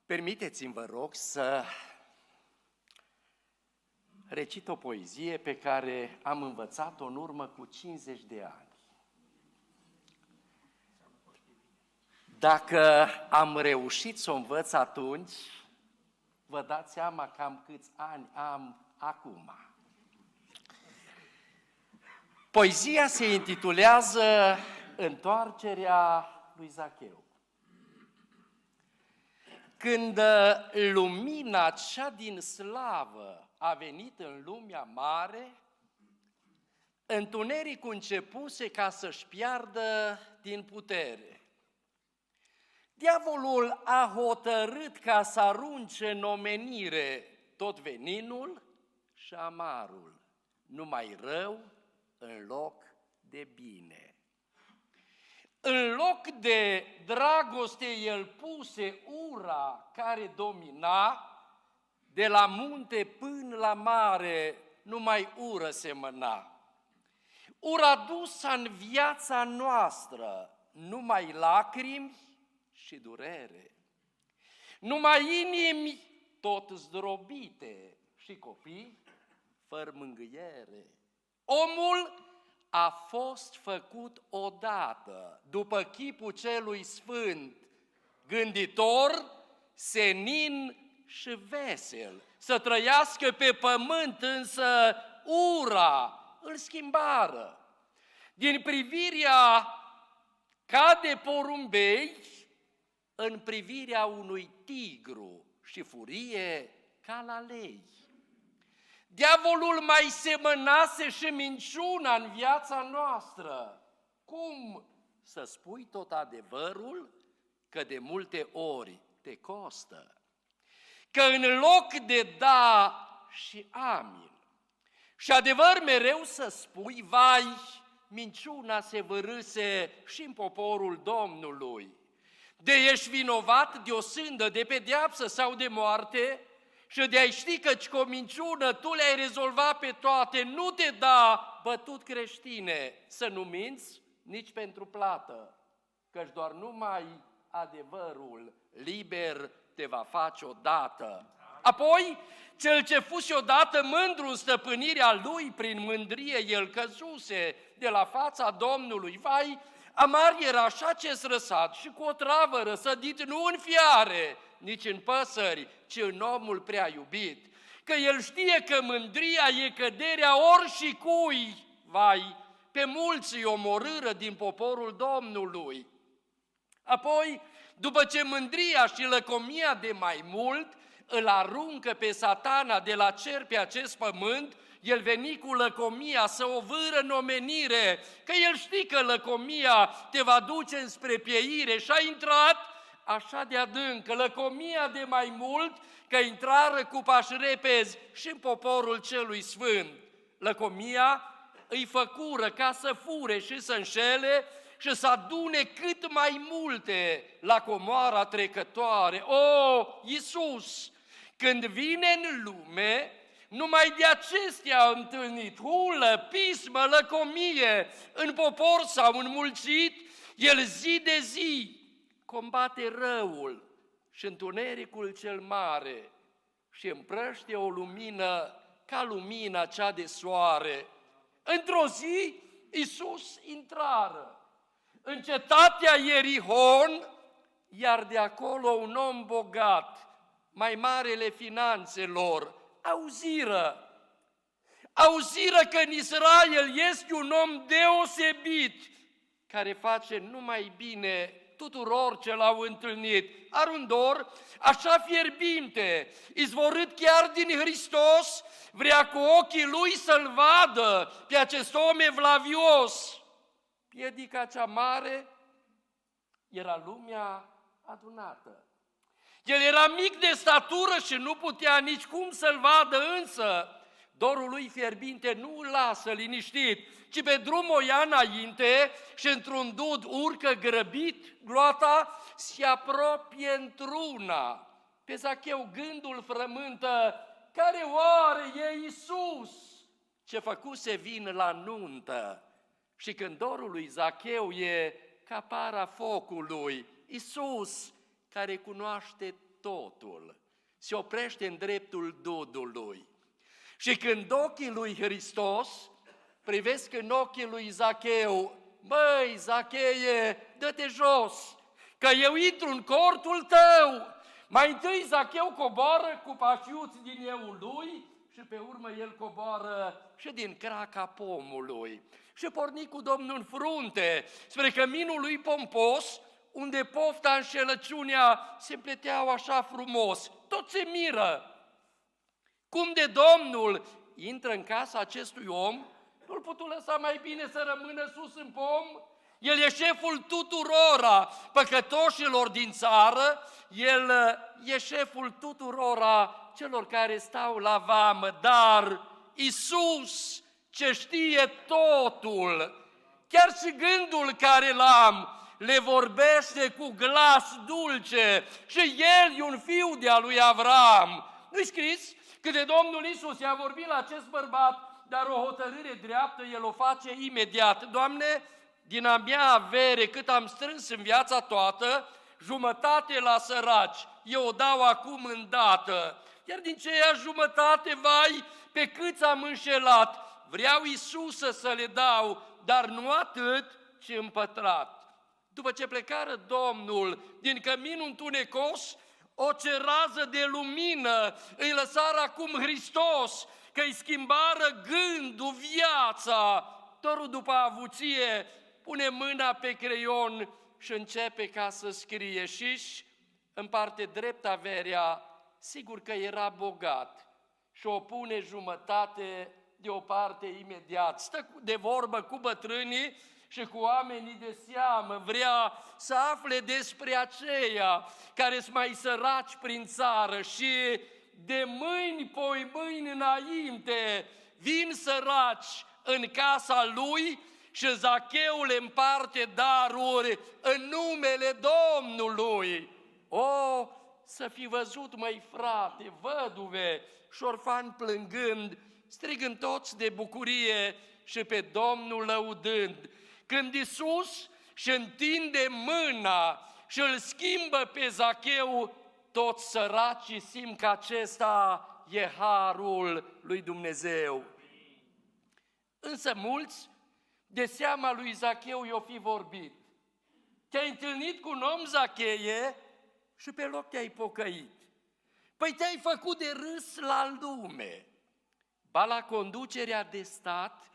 Permiteți-mi, vă rog, să recit o poezie pe care am învățat-o în urmă cu 50 de ani. Dacă am reușit să o învăț atunci, vă dați seama cam câți ani am acum. Poezia se intitulează Întoarcerea lui Zacheu. Când lumina cea din slavă a venit în lumea mare, întunericul începuse ca să-și piardă din putere. Diavolul a hotărât ca să arunce în omenire tot veninul și amarul, numai rău în loc de bine. În loc de dragoste, el puse ura care domina, de la munte până la mare, numai ură semăna. Ura dusă în viața noastră, numai lacrimi și durere. Numai inimi tot zdrobite și copii fără mângâiere. Omul a fost făcut odată, după chipul celui sfânt, gânditor, senin și vesel. Să trăiască pe pământ, însă ura îl schimbară. Din privirea ca de porumbei, în privirea unui tigru și furie ca la lei. Diavolul mai semănase și minciuna în viața noastră. Cum să spui tot adevărul, că de multe ori te costă? Că în loc de da și amin și adevăr mereu să spui, vai, minciuna se vârâse și în poporul Domnului. De ești vinovat de o sândă, de pedeapsă sau de moarte, și de a ști căci cu o minciună tu le-ai rezolvat pe toate, nu te da bătut creștine să nu minți nici pentru plată, căci doar numai adevărul liber te va face odată. Apoi, cel ce fuse odată mândru în stăpânirea lui, prin mândrie el căzuse de la fața Domnului. Vai, amar era așa ce-s răsat și cu o travă răsădit nu în fiare, nici în păsări, ci în omul prea iubit. Că el știe că mândria e căderea oricui, vai, pe mulți îi omorâră din poporul Domnului. Apoi, după ce mândria și lăcomia de mai mult îl aruncă pe Satana de la cer pe acest pământ, el veni cu lăcomia să o vâră în omenire, că el știe că lăcomia te va duce înspre pieire și a intrat așa de adânc, lăcomia de mai mult, că intrară cu pași repezi și în poporul celui sfânt. Lăcomia îi făcură ca să fure și să înșele și să adune cât mai multe la comoara trecătoare. O, Iisus, când vine în lume, numai de acestea a întâlnit hulă, pismă, lăcomie, în popor sau înmulțit, el zi de zi combate răul și întunericul cel mare și împrăște o lumină ca lumina cea de soare. Într-o zi, Iisus intrară în cetatea Ierihon, iar de acolo un om bogat, mai marele finanțelor, auziră că în Israel este un om deosebit, care face numai bine tuturor ce l-au întâlnit. Arundor, așa fierbinte, izvorât chiar din Hristos, vrea cu ochii lui să-l vadă pe acest om evlavios. Piedica cea mare era lumea adunată. El era mic de statură și nu putea nici cum să-l vadă, însă dorul lui fierbinte nu îl lasă liniștit, ci pe drum o ia înainte și într-un dud urcă grăbit, gloata se apropie într-una. Pe Zacheu gândul frământă, care oare e Iisus ce făcuse vin la nuntă? Și când dorul lui Zacheu e ca para focului, Iisus, care cunoaște totul, se oprește în dreptul dudului. Și când ochii lui Hristos privesc în ochii lui Zacheu, băi, Zacheie, dă-te jos, că eu intru în cortul tău. Mai întâi Zacheu coboară cu pașiuți din euul lui și pe urmă el coboară și din craca pomului. Și porni cu Domnul în frunte, spre căminul lui pompos, unde pofta înșelăciunea se împleteau așa frumos. Tot se miră. Cum de Domnul intră în casa acestui om, nu-l putu lăsa mai bine să rămână sus în pom? El e șeful tuturora păcătoșilor din țară, el e șeful tuturora celor care stau la vamă, dar Iisus, ce știe totul, chiar și gândul care l-am, le vorbește cu glas dulce și el e un fiu de-a lui Avram. Nu-i scris că de Domnul Iisus i-a vorbit la acest bărbat, dar o hotărâre dreaptă el o face imediat. Doamne, din a mea avere cât am strâns în viața toată, jumătate la săraci, eu o dau acum îndată. Iar din ceea jumătate, vai, pe câți am înșelat, vreau Iisuse să le dau, dar nu atât, ci împătrat. După ce plecară Domnul din căminul întunecos, o cerază de lumină îi lăsară acum Hristos, că îi schimbară gândul, viața. Torul după avuție pune mâna pe creion și începe ca să scrie și împarte drept averea, sigur că era bogat și o pune jumătate deoparte imediat. Stă de vorbă cu bătrânii și cu oamenii de seamă, vrea să afle despre aceia care sunt mai săraci prin țară și de mâini poi mâini înainte vin săraci în casa lui și Zacheu le împarte daruri în numele Domnului. O, să fi văzut, măi frate, văduve și orfani plângând, strigând toți de bucurie și pe Domnul lăudând. Când Iisus și întinde mâna și îl schimbă pe Zacheu, toți săracii simt că acesta e harul lui Dumnezeu. Însă mulți de seama lui Zacheu i-o fi vorbit. Te-ai întâlnit cu un om, Zacheie, și pe loc te-ai pocăit. Păi te-ai făcut de râs la lume. Ba la conducerea de stat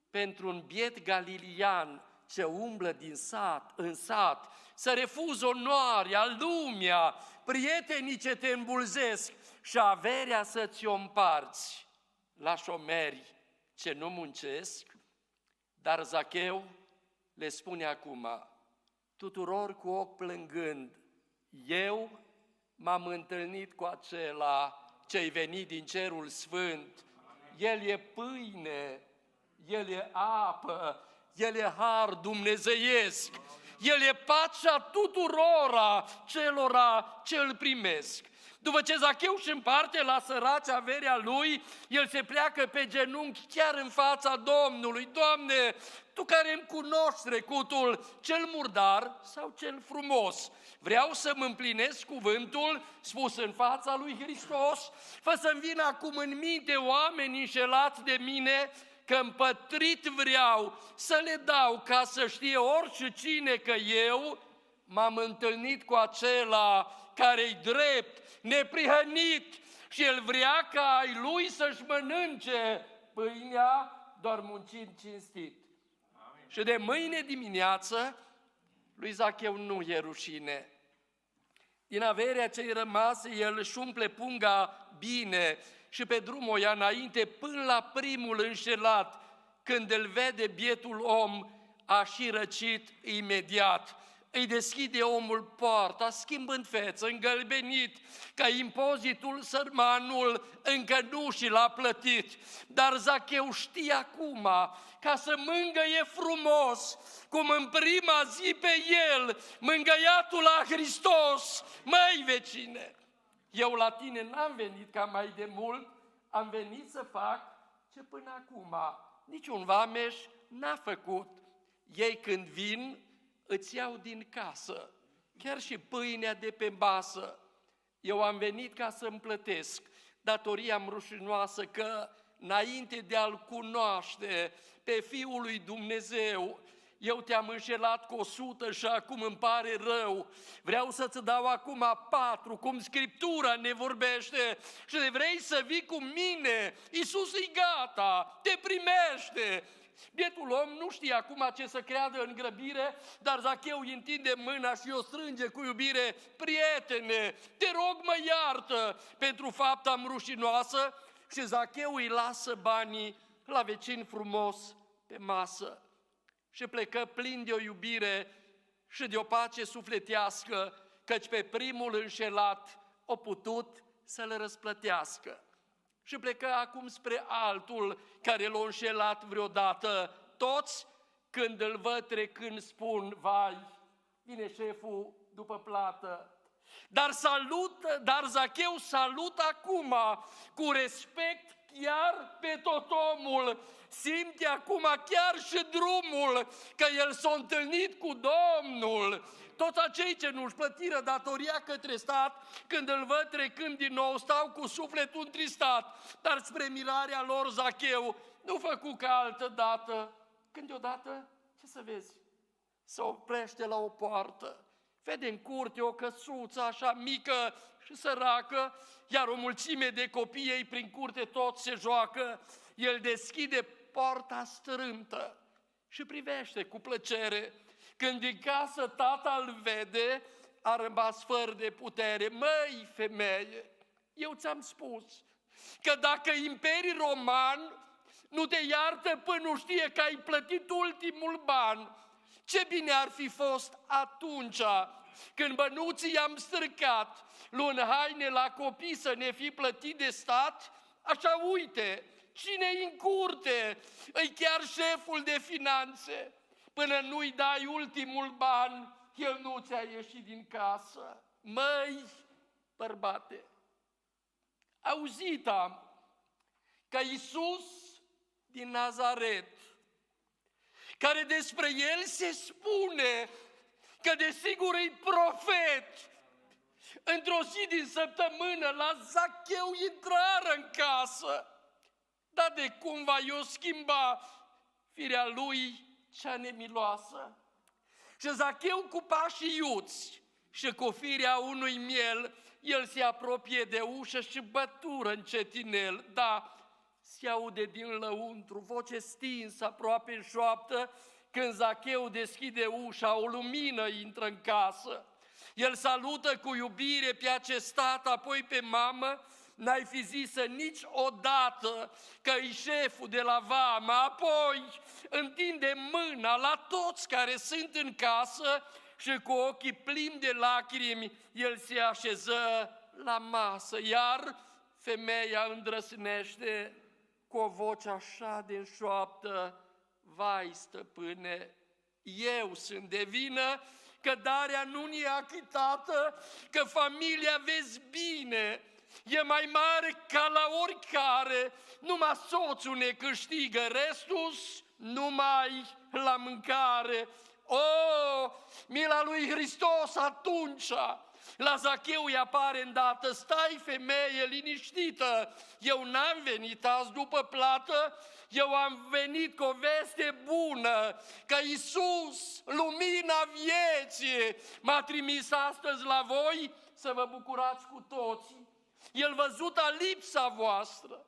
pentru un biet galilian ce umblă din sat în sat, să refuză onoarea, lumea, prietenii ce te îmbulzesc și averea să ți-o împarți la șomeri ce nu muncesc. Dar Zacheu le spune acum, tuturor cu ochi plângând, eu m-am întâlnit cu acela ce-i venit din cerul sfânt. El e pâine, el e apă, el e har dumnezeiesc, el e pacea tuturora celora ce îl primesc. După ce Zacheu își împarte la săraci averea lui, el se pleacă pe genunchi chiar în fața Domnului. Doamne, Tu care îmi cunoști trecutul, cel murdar sau cel frumos, vreau să-mi împlinesc cuvântul spus în fața lui Hristos, fă să-mi vină acum în minte oameni înșelați de mine, că împătrit vreau să le dau ca să știe orice cine că eu m-am întâlnit cu acela care-i drept, neprihănit și el vrea ca ai lui să-și mănânce pâinea doar muncind cinstit. Amin. Și de mâine dimineață lui Zacheu nu e rușine. Din averea ce-i rămasă, el își umple punga bine și pe drum o ia înainte până la primul înșelat. Când îl vede bietul om, a și răcit imediat. Îi deschide omul poarta, schimbând feță, îngălbenit, ca impozitul sărmanul încă nu și l-a plătit. Dar Zacheu știe acum, ca să mângăie frumos, cum în prima zi pe el, mângăiatul la Hristos. Măi, vecine, eu la tine n-am venit ca mai de mult, am venit să fac ce până acum niciun vameș n-a făcut. Ei când vin, îți iau din casă chiar și pâinea de pe masă. Eu am venit ca să-mi plătesc datoria rușinoasă, că înainte de a-L cunoaște pe Fiul lui Dumnezeu, eu te-am înșelat cu 100 și acum îmi pare rău. Vreau să-ți dau acum 4, cum Scriptura ne vorbește, și vrei să vii cu mine. Iisus e gata, te primește. Bietul om nu știe acum ce să creadă în grăbire, dar Zacheu îi întinde mâna și o strânge cu iubire. Prietene, te rog, mă iartă pentru fapta rușinoasă. Și Zacheu îi lasă banii la vecin frumos pe masă. Și plecă plin de o iubire și de o pace sufletească, căci pe primul înșelat o putut să-l răsplătească. Și plecă acum spre altul care l-a înșelat vreodată. Toți, când îl văd trecând, spun: vai, vine șeful după plată. Dar Zacheu salută acum cu respect chiar pe tot omul. Simte acum chiar și drumul, că el s-a întâlnit cu Domnul. Toți acei ce nu-și plătiră datoria către stat, când îl văd trecând din nou, stau cu sufletul întristat. Dar spre mirarea lor, Zacheu nu făcu ca altă dată, când deodată, ce să vezi, se oprește la o poartă. Vede în curte o căsuță așa mică și săracă, iar o mulțime de copii ei prin curte toți se joacă. El deschide poarta strâmtă și privește cu plăcere. Când din casă tata îl vede, a rămas fără de putere. Măi, femeie, eu ți-am spus că dacă Imperiul Roman nu te iartă până nu știe că ai plătit ultimul ban, ce bine ar fi fost atunci când bănuții i-am străcat, luând haine la copii să ne fi plătit de stat. Așa, uite, cine-i în curte? Îi chiar șeful de finanțe. Până nu-i dai ultimul ban, el nu ți-a ieșit din casă. Măi, bărbate, auzit am că Iisus din Nazaret, care despre el se spune că desigur e profet, într-o zi din săptămână la Zacheu intrară în casă, dar de cumva i-o schimba firea lui cea nemiloasă. Și Zacheu cu pașii iuți și cu firea unui miel, el se apropie de ușă și bătură încetinel. Da, se aude din lăuntru, voce stinsă, aproape în șoaptă. Când Zacheu deschide ușa, o lumină intră în casă. El salută cu iubire pe acest tată, apoi pe mamă. N-ai fi zisă niciodată că e șeful de la vamă. Apoi întinde mâna la toți care sunt în casă și cu ochii plini de lacrimi el se așeză la masă. Iar femeia îndrăsnește cu o voce așa de înșoaptă: vai, stăpâne, eu sunt de vină că darea nu ne-e achitată, că familia, vezi bine, e mai mare ca la oricare, numai soțul ne câștigă, restul numai la mâncare. O, mila lui Hristos atunci la Zacheu îi apare îndată: stai, femeie, liniștită, eu n-am venit azi după plată, eu am venit cu o veste bună, că Iisus, lumina vieții, m-a trimis astăzi la voi să vă bucurați cu toții. El văzuta lipsa voastră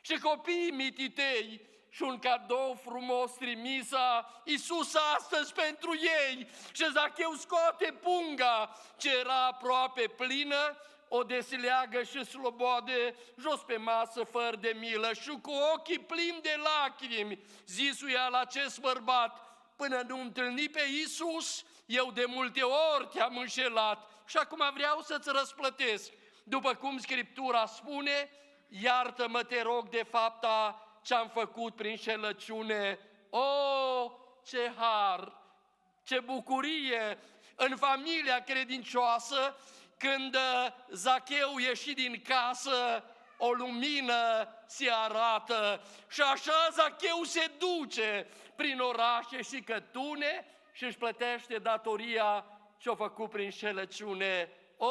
și copiii mititei și un cadou frumos trimisa Iisus astăzi pentru ei. Și Zacheu scoate punga ce era aproape plină, o desleagă și slobode jos pe masă fără de milă și cu ochii plini de lacrimi zisuia la acest bărbat: până nu întâlni pe Iisus, eu de multe ori te-am înșelat și acum vreau să-ți răsplătesc. După cum Scriptura spune, iartă-mă, te rog, de fapta ce-am făcut prin șelăciune. O, ce har, ce bucurie în familia credincioasă când Zacheu ieși din casă, o lumină se arată și așa Zacheu se duce prin orașe și cătune și își plătește datoria și-o făcut prin șelăciune. O,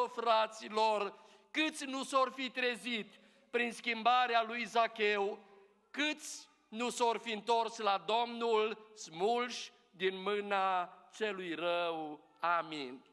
fraților, câți nu s-or fi trezit prin schimbarea lui Zacheu, câți nu s-or fi întors la Domnul smulși din mâna celui rău. Amin.